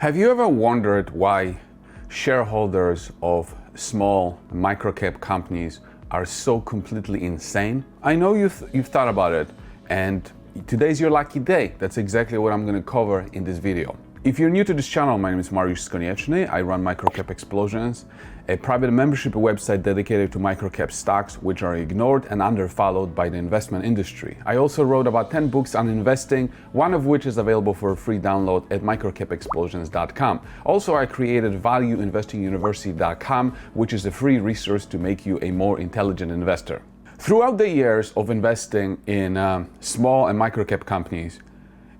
Have you ever wondered why shareholders of small microcap companies are so completely insane? I know you've thought about it, and today's your lucky day. That's exactly what I'm going to cover in this video. If you're new to this channel, my name is Mariusz Skonieczny. I run Microcap Explosions, a private membership website dedicated to microcap stocks which are ignored and underfollowed by the investment industry. I also wrote about 10 books on investing, one of which is available for a free download at microcapexplosions.com. Also, I created valueinvestinguniversity.com, which is a free resource to make you a more intelligent investor. Throughout the years of investing in small and microcap companies,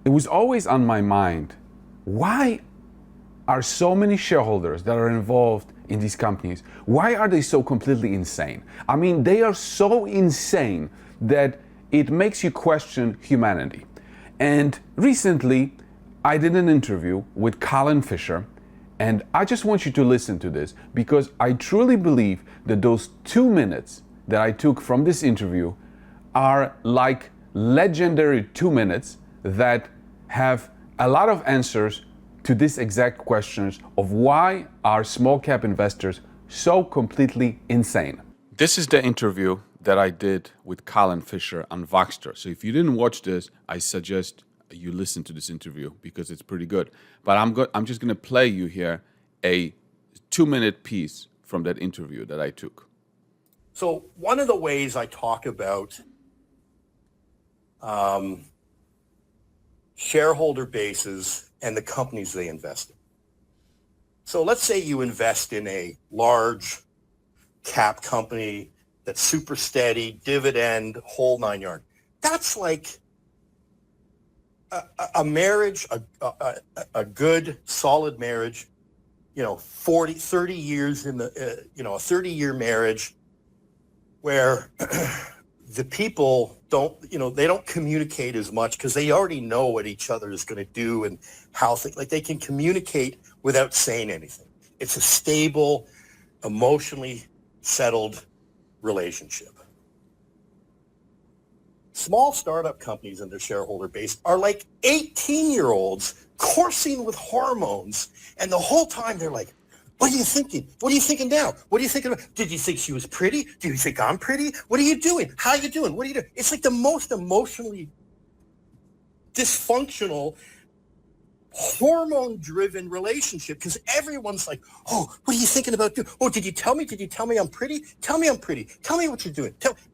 it was always on my mind, why are so many shareholders that are involved in these companies, why are they so completely insane? I mean, they are so insane that it makes you question humanity. And recently, I did an interview with Colin Fisher, and I just want you to listen to this because I truly believe that those 2 minutes that I took from this interview are like legendary 2 minutes that have a lot of answers to these exact questions of why are small cap investors so completely insane. This is the interview that I did with Colin Fisher on Voxter. So if you didn't watch this, I suggest you listen to this interview because it's pretty good. But I'm just going to play you here a 2-minute piece from that interview that I took. So one of the ways I talk about shareholder bases and the companies they invest in. So let's say you invest in a large cap company that's super steady, dividend, whole 9 yards. That's like a marriage, a good, solid marriage, 30 years in the, a 30-year marriage where the people don't, they don't communicate as much because they already know what each other is going to do and how they can communicate without saying anything. It's a stable, emotionally settled relationship. Small startup companies and their shareholder base are like 18-year-olds coursing with hormones, and the whole time they're like, what are you thinking? What are you thinking now? What are you thinking about? Did you think she was pretty? Do you think I'm pretty? What are you doing? How are you doing? What are you doing? It's like the most emotionally dysfunctional, hormone-driven relationship because everyone's like, oh, what are you thinking about doing? Oh, did you tell me? Did you tell me I'm pretty? Tell me I'm pretty. Tell me what you're doing.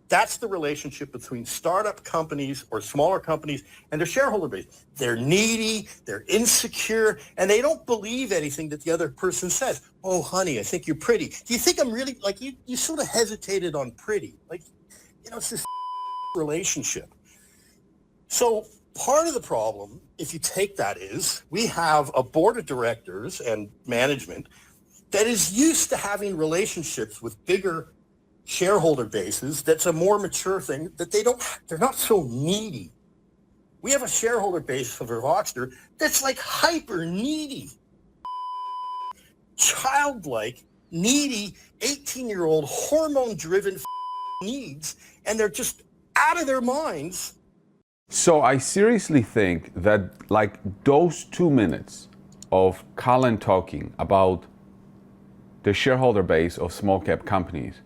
That's the relationship between startup companies or smaller companies and their shareholder base. They're needy, they're insecure, and they don't believe anything that the other person says. Oh, honey, I think you're pretty. Do you think I'm really, like, you sort of hesitated on pretty. Like, it's this relationship. So part of the problem, if you take that, is we have a board of directors and management that is used to having relationships with bigger shareholder bases. That's a more mature thing that they're not so needy. We have a shareholder base for Voxter that's like hyper needy, childlike, needy, 18-year-old hormone-driven needs, and they're just out of their minds. So I seriously think that like those 2 minutes of Colin talking about the shareholder base of small cap companies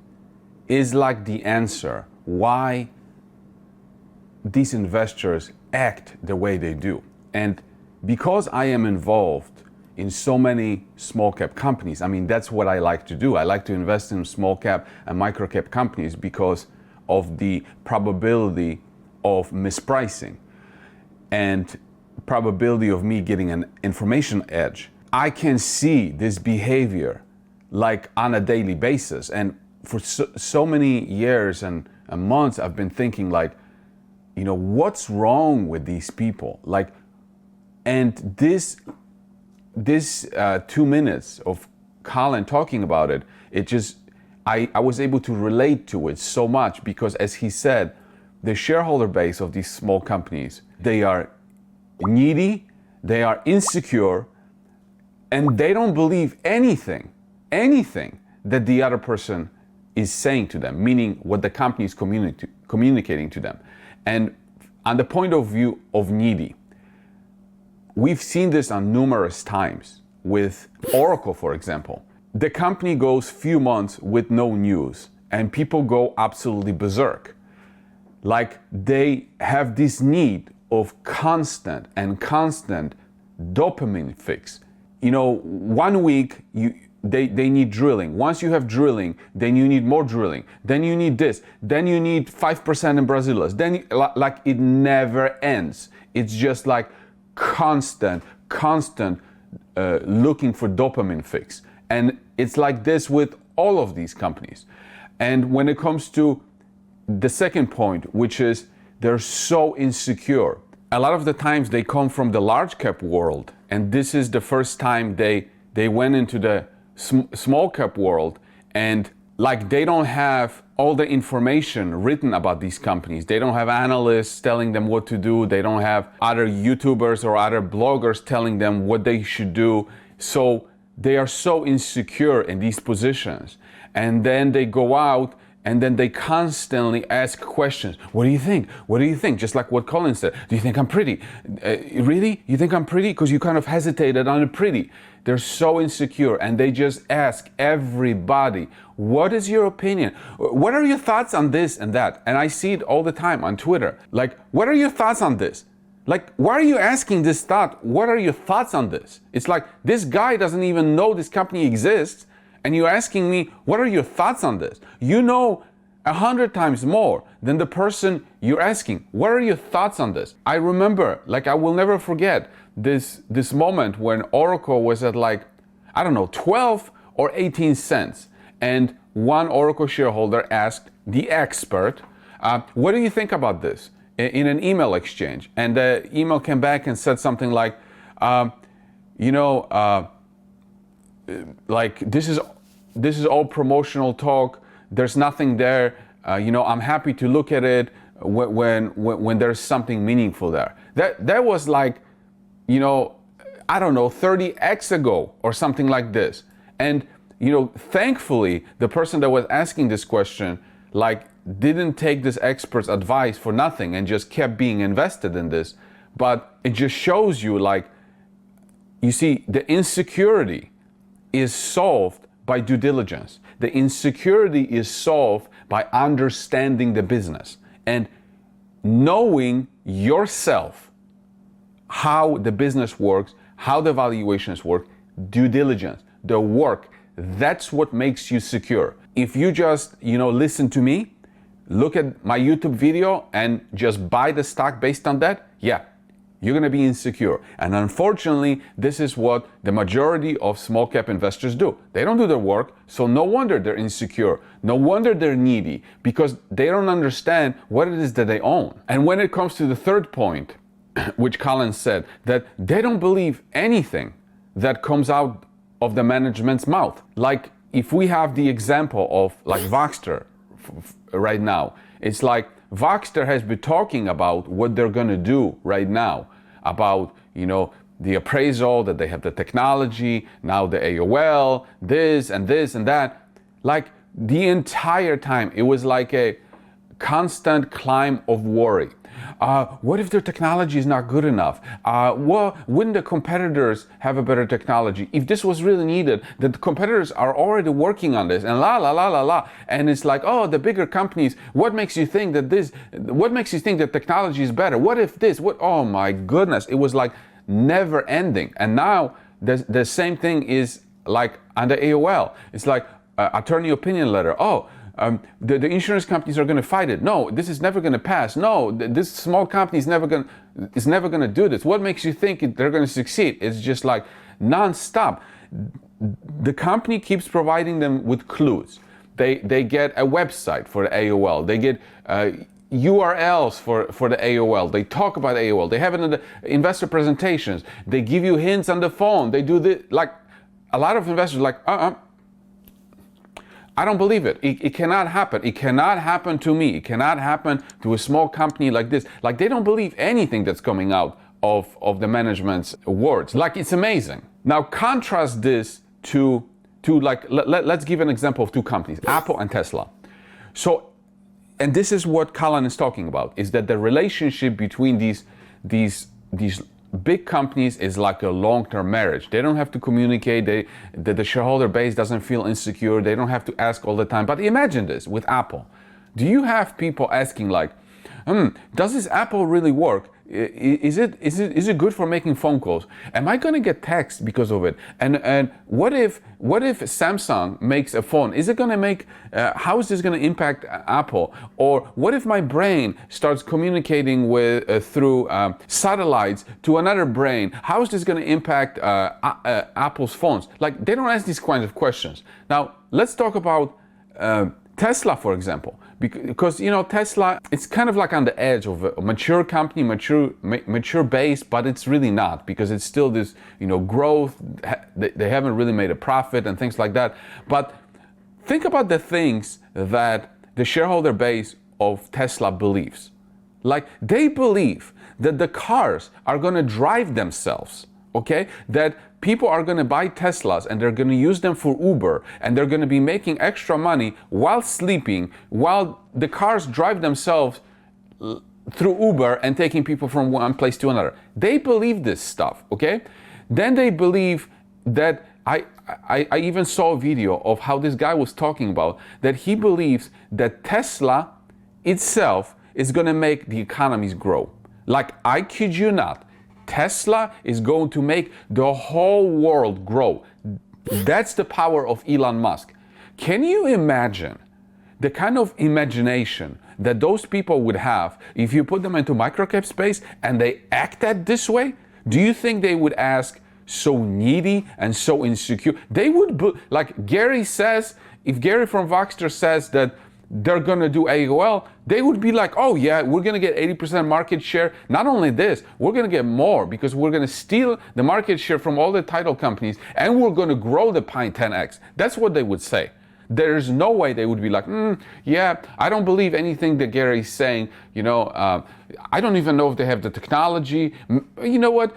is like the answer why these investors act the way they do. And because I am involved in so many small cap companies, I mean, that's what I like to do. I like to invest in small cap and micro cap companies because of the probability of mispricing and probability of me getting an information edge. I can see this behavior like on a daily basis. And for so many years and months, I've been thinking like, what's wrong with these people? Like, and this 2 minutes of Colin talking about it, I was able to relate to it so much because, as he said, the shareholder base of these small companies, they are needy, they are insecure, and they don't believe anything that the other person is saying to them, meaning what the company is communicating to them. And on the point of view of needy, we've seen this on numerous times with Oracle, for example. The company goes few months with no news and people go absolutely berserk. Like they have this need of constant dopamine fix. You know, 1 week they need drilling. Once you have drilling, then you need more drilling. Then you need this. Then you need 5% in Brazilians. Then like it never ends. It's just like constant looking for dopamine fix. And it's like this with all of these companies. And when it comes to the second point, which is they're so insecure. A lot of the times they come from the large cap world, and this is the first time they went into the small cap world, and like they don't have all the information written about these companies. They don't have analysts telling them what to do. They don't have other YouTubers or other bloggers telling them what they should do. So they are so insecure in these positions. And then they go out and then they constantly ask questions. What do you think? What do you think? Just like what Colin said. Do you think I'm pretty? Really? You think I'm pretty? Because you kind of hesitated on the pretty. They're so insecure and they just ask everybody, what is your opinion? What are your thoughts on this and that? And I see it all the time on Twitter. Like, what are your thoughts on this? Like, why are you asking this thought? What are your thoughts on this? It's like, this guy doesn't even know this company exists. And you're asking me, what are your thoughts on this? You know 100 times more than the person you're asking. What are your thoughts on this? I remember, like I will never forget this moment when Oracle was at like, I don't know, 12 or 18 cents. And one Oracle shareholder asked the expert, what do you think about this? In an email exchange. And the email came back and said something like, like this is all promotional talk. There's nothing there. I'm happy to look at it when there's something meaningful there. That was like, I don't know, 30x ago or something like this. And thankfully, the person that was asking this question like didn't take this expert's advice for nothing and just kept being invested in this. But it just shows you, like, you see, the insecurity is solved by due diligence. The insecurity is solved by understanding the business and knowing yourself how the business works, how the valuations work. Due diligence, the work, that's what makes you secure. If you just, listen to me, look at my YouTube video and just buy the stock based on that, yeah, you're going to be insecure. And unfortunately, this is what the majority of small cap investors do. They don't do their work, so no wonder they're insecure. No wonder they're needy, because they don't understand what it is that they own. And when it comes to the third point, which Colin said, that they don't believe anything that comes out of the management's mouth. Like, if we have the example of like Voxter right now, it's like Voxter has been talking about what they're going to do right now, about, the appraisal, that they have the technology, now the AOL, this and that. Like the entire time, it was like a constant climb of worry. What if their technology is not good enough? Well, wouldn't the competitors have a better technology? If this was really needed, the competitors are already working on this, and la. And it's like, oh, the bigger companies, what makes you think that technology is better? What if this? Oh my goodness. It was like never ending. And now the same thing is like on the AOL. It's like attorney opinion letter. Oh, the insurance companies are going to fight it. No, this is never going to pass. No, this small company is never going to do this. What makes you think they're going to succeed? It's just like nonstop. The company keeps providing them with clues. They get a website for the AOL. They get URLs for the AOL. They talk about AOL. They have it in the investor presentations. They give you hints on the phone. They do this. Like a lot of investors are like, I don't believe it. It cannot happen. It cannot happen to me. It cannot happen to a small company like this. Like, they don't believe anything that's coming out of the management's words. Like, it's amazing. Now, contrast this to like, let's give an example of two companies, Apple and Tesla. So, and this is what Colin is talking about, is that the relationship between these big companies is like a long-term marriage. They don't have to communicate. The shareholder base doesn't feel insecure. They don't have to ask all the time. But imagine this with Apple. Do you have people asking like, does this Apple really work? Is it good for making phone calls? Am I going to get text because of it? And what if Samsung makes a phone? Is it going to make? How is this going to impact Apple? Or what if my brain starts communicating with through satellites to another brain? How is this going to impact Apple's phones? Like, they don't ask these kinds of questions. Now let's talk about Tesla, for example. Because Tesla, it's kind of like on the edge of a mature company, mature base, but it's really not, because it's still this growth. They haven't really made a profit and things like that. But think about the things that the shareholder base of Tesla believes. Like, they believe that the cars are going to drive themselves. Okay, that people are going to buy Teslas and they're going to use them for Uber, and they're going to be making extra money while sleeping, while the cars drive themselves through Uber and taking people from one place to another. They believe this stuff, okay? Then they believe that, I even saw a video of how this guy was talking about that he believes that Tesla itself is going to make the economies grow. Like, I kid you not. Tesla is going to make the whole world grow. That's the power of Elon Musk. Can you imagine the kind of imagination that those people would have if you put them into microcap space and they acted this way? Do you think they would ask so needy and so insecure? They would, like Gary says, if Gary from Voxter says that they're going to do AOL, they would be like, oh yeah, we're going to get 80% market share. Not only this, we're going to get more, because we're going to steal the market share from all the title companies, and we're going to grow the pie 10x. That's what they would say. There's no way they would be like, yeah, I don't believe anything that Gary's saying. I don't even know if they have the technology. You know what?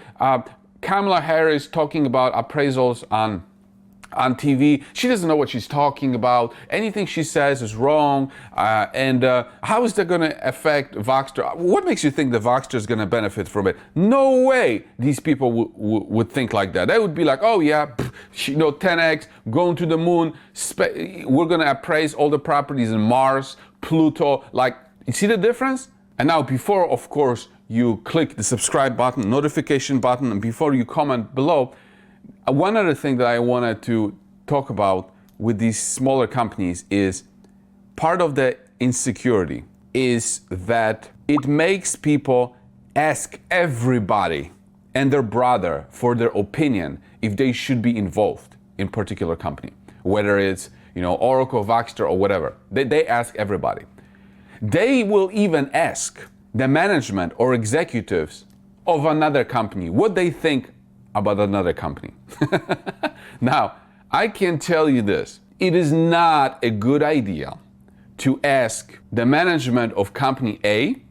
Kamala Harris talking about appraisals on TV. She doesn't know what she's talking about. Anything she says is wrong. And how is that going to affect Voxter? What makes you think that Voxter is going to benefit from it? No way these people would think like that. They would be like, oh yeah, 10x, going to the moon. We're going to appraise all the properties in Mars, Pluto. Like, you see the difference? And now, before, of course, you click the subscribe button, notification button, and before you comment below, one other thing that I wanted to talk about with these smaller companies is part of the insecurity is that it makes people ask everybody and their brother for their opinion if they should be involved in particular company, whether it's Oracle, Voxter, or whatever. They ask everybody. They will even ask the management or executives of another company what they think about another company. Now, I can tell you this. It is not a good idea to ask the management of company A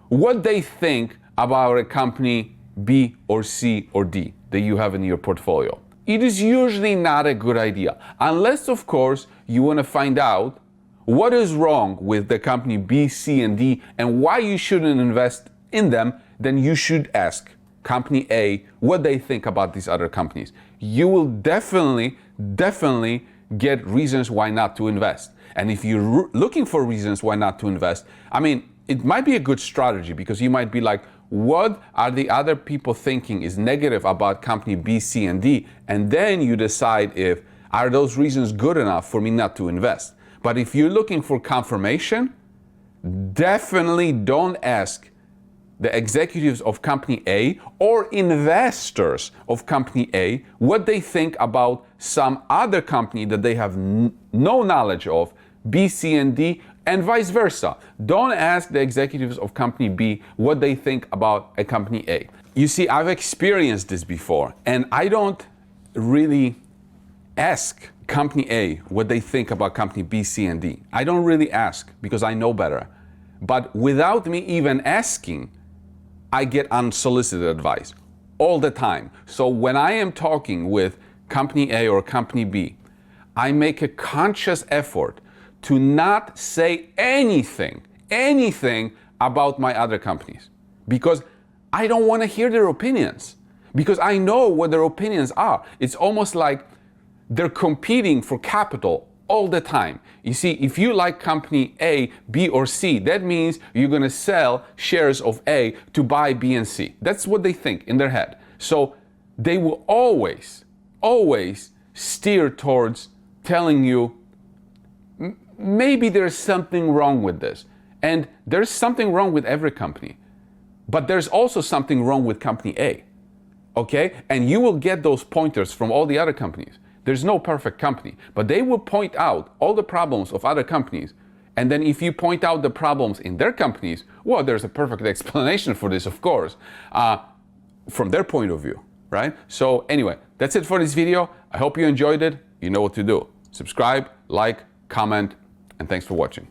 what they think about a company B or C or D that you have in your portfolio. It is usually not a good idea, unless, of course, you want to find out what is wrong with the company B, C, and D and why you shouldn't invest in them. Then you should ask company A what they think about these other companies. You will definitely get reasons why not to invest. And if you're looking for reasons why not to invest, I mean, it might be a good strategy, because you might be like, what are the other people thinking is negative about company B, C, and D? And then you decide if are those reasons good enough for me not to invest. But if you're looking for confirmation, definitely don't ask the executives of company A or investors of company A what they think about some other company that they have no knowledge of, B, C, and D, and vice versa. Don't ask the executives of company B what they think about a company A. You see, I've experienced this before, and I don't really ask company A what they think about company B, C, and D. I don't really ask, because I know better. But without me even asking, I get unsolicited advice all the time. So when I am talking with company A or company B, I make a conscious effort to not say anything about my other companies, because I don't want to hear their opinions because I know what their opinions are. It's almost like they're competing for capital all the time. You see, if you like company A, B, or C, that means you're going to sell shares of A to buy B and C. That's what they think in their head. So they will always steer towards telling you, maybe there's something wrong with this. And there's something wrong with every company. But there's also something wrong with company A. Okay? And you will get those pointers from all the other companies. There's no perfect company, but they will point out all the problems of other companies. And then if you point out the problems in their companies, well, there's a perfect explanation for this, of course, from their point of view, right? So anyway, that's it for this video. I hope you enjoyed it. You know what to do. Subscribe, like, comment, and thanks for watching.